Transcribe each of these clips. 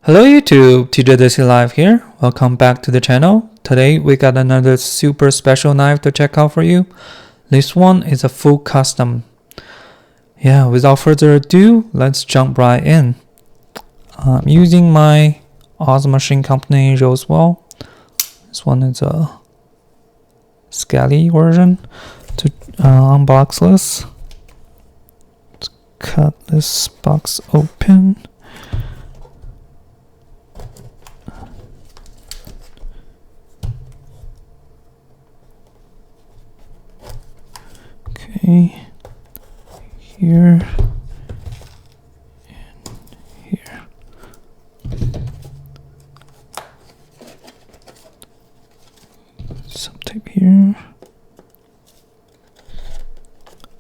Hello YouTube, TJ Desi Live here. Welcome back to the channel. Today we got another super special knife to check out for you. This one is a full custom. Yeah, without further ado, let's jump right in. I'm using my Oz Machine Company Roswell. This one is a Scally version. To unbox this, let's cut this box open. Okay, here and here. Some tape here.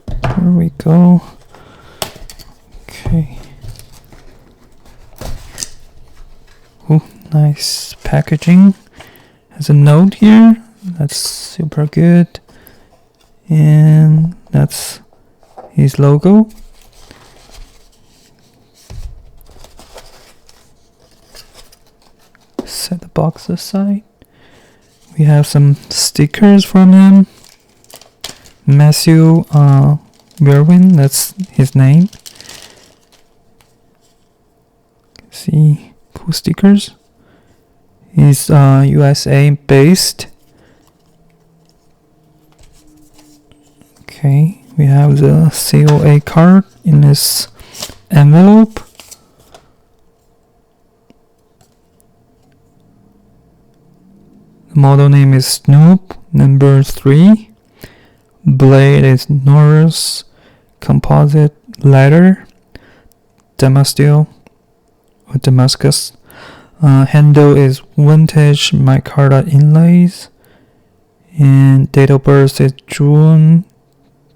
There we go. Okay. Ooh, nice packaging. Has a note here. That's super good. And that's his logo. Set the box aside. We have some stickers from him. Matthew Merwin, that's his name. See, cool stickers. He's USA based. Okay, we have the COA card in this envelope. The model name is Snoop, number 3. Blade is Norris composite leather, Damascus. Handle is vintage micarta inlays, and date of birth is June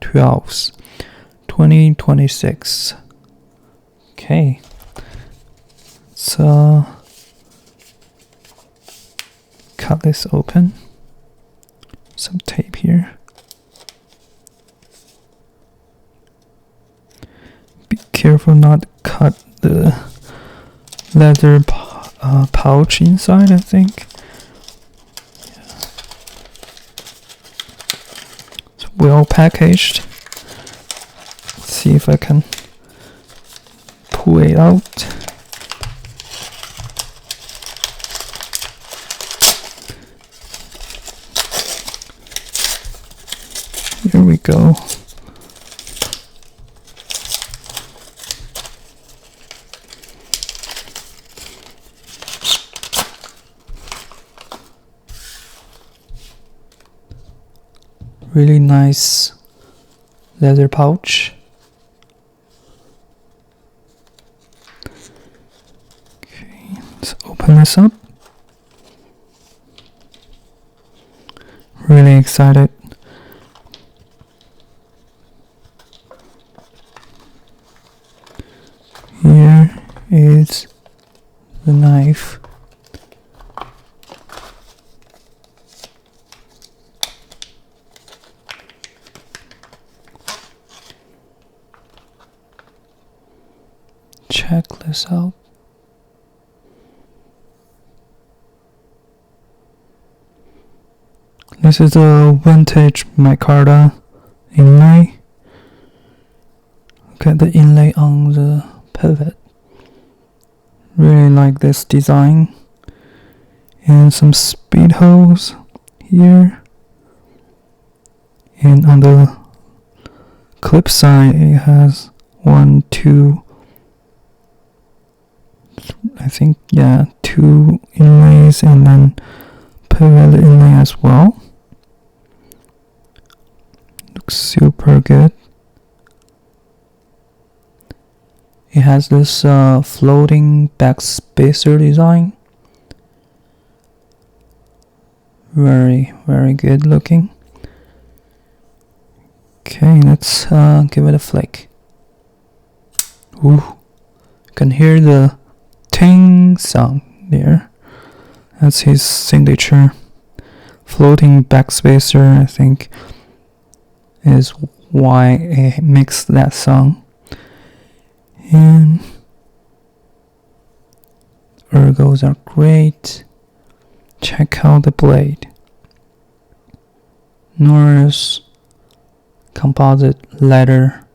12th, 2026. Okay, so cut this open. Some tape here. Be careful not to cut the leather pouch inside, I think. It's well packaged. Let's see if I can pull it out. Here we go. Really nice leather pouch. Okay, let's open this up. Really excited. Here is the knife. Check this out. This is a vintage micarta inlay. Look at the inlay on the pivot. Really like this design. And some speed holes here. And on the clip side it has 1, 2, I think, yeah, 2 inlays and then pivot inlay as well. Looks super good. It has this floating back spacer design. Very, very good looking. Okay, let's give it a flick. Ooh, you can hear the ting sound there. That's his signature. Floating backspacer, I think, is why it makes that sound. And ergos are great. Check out the blade. Norris composite leather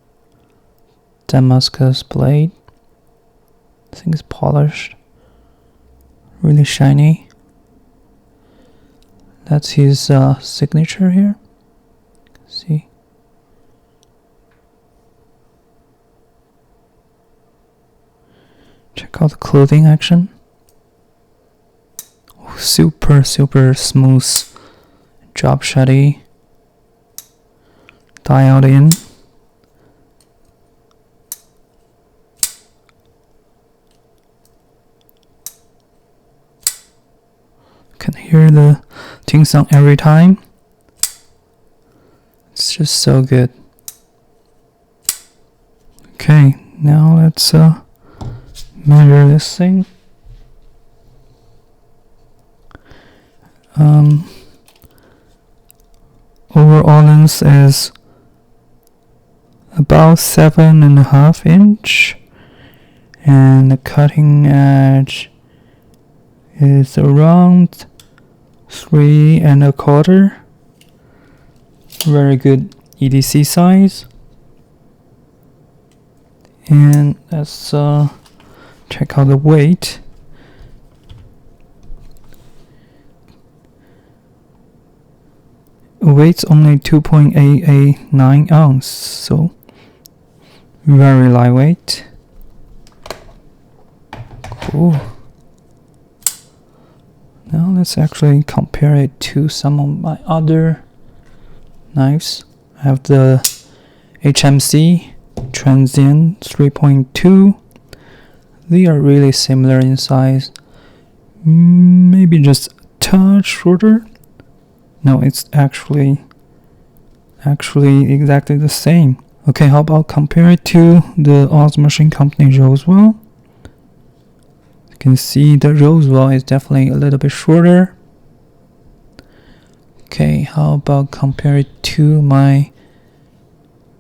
Damascus blade. I think it's polished. Really shiny. That's his signature here. See? Check out the clothing action. Oh, super smooth. Job shutty. Dialed in. Can hear the ting sound every time. It's just so good. Okay, now let's measure this thing. Overall length is about 7.5 inch, and the cutting edge is around 3.25. Very good EDC size. And let's check out the weight. Weight's only 2.889 ounce, so very lightweight. Cool. Now let's actually compare it to some of my other knives. I have the HMC Transient 3.2. They are really similar in size. Maybe just a touch shorter. No, it's actually exactly the same. Okay, how about compare it to the Oz Machine Company Roswell? You can see the Roswell is definitely a little bit shorter. Okay, how about compare it to my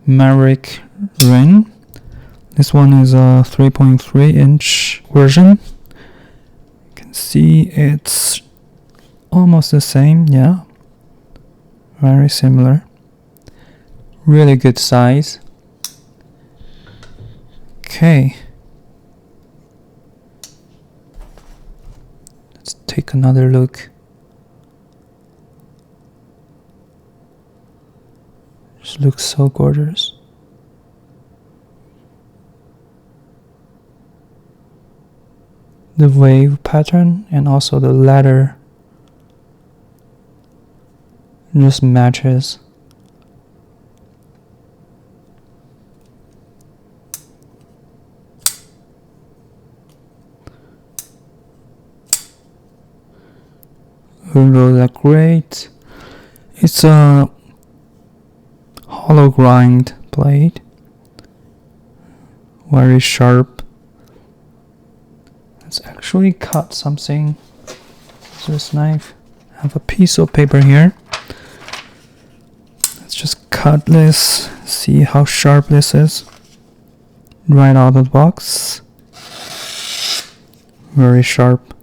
Maverick Ren? This one is a 3.3 inch version. You can see it's almost the same, yeah. Very similar. Really good size. Okay. Let's take another look. Just looks so gorgeous. The wave pattern and also the leather just matches. Those are great. It's a hollow grind blade, very sharp. Let's actually cut something with this knife. I have a piece of paper here. Let's just cut this, see how sharp this is. Right out of the box. Very sharp.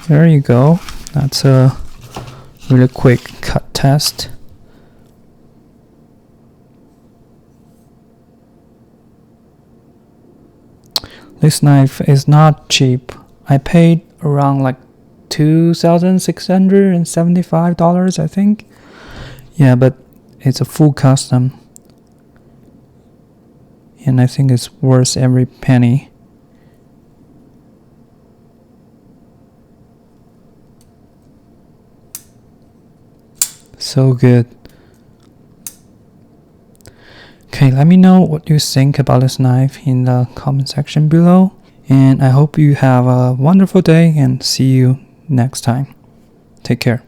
There you go. That's a really quick cut test. This knife is not cheap. I paid around like $2,675, I think. Yeah, but it's a full custom. And I think it's worth every penny. So good. Okay, let me know what you think about this knife in the comment section below. And I hope you have a wonderful day and see you next time. Take care.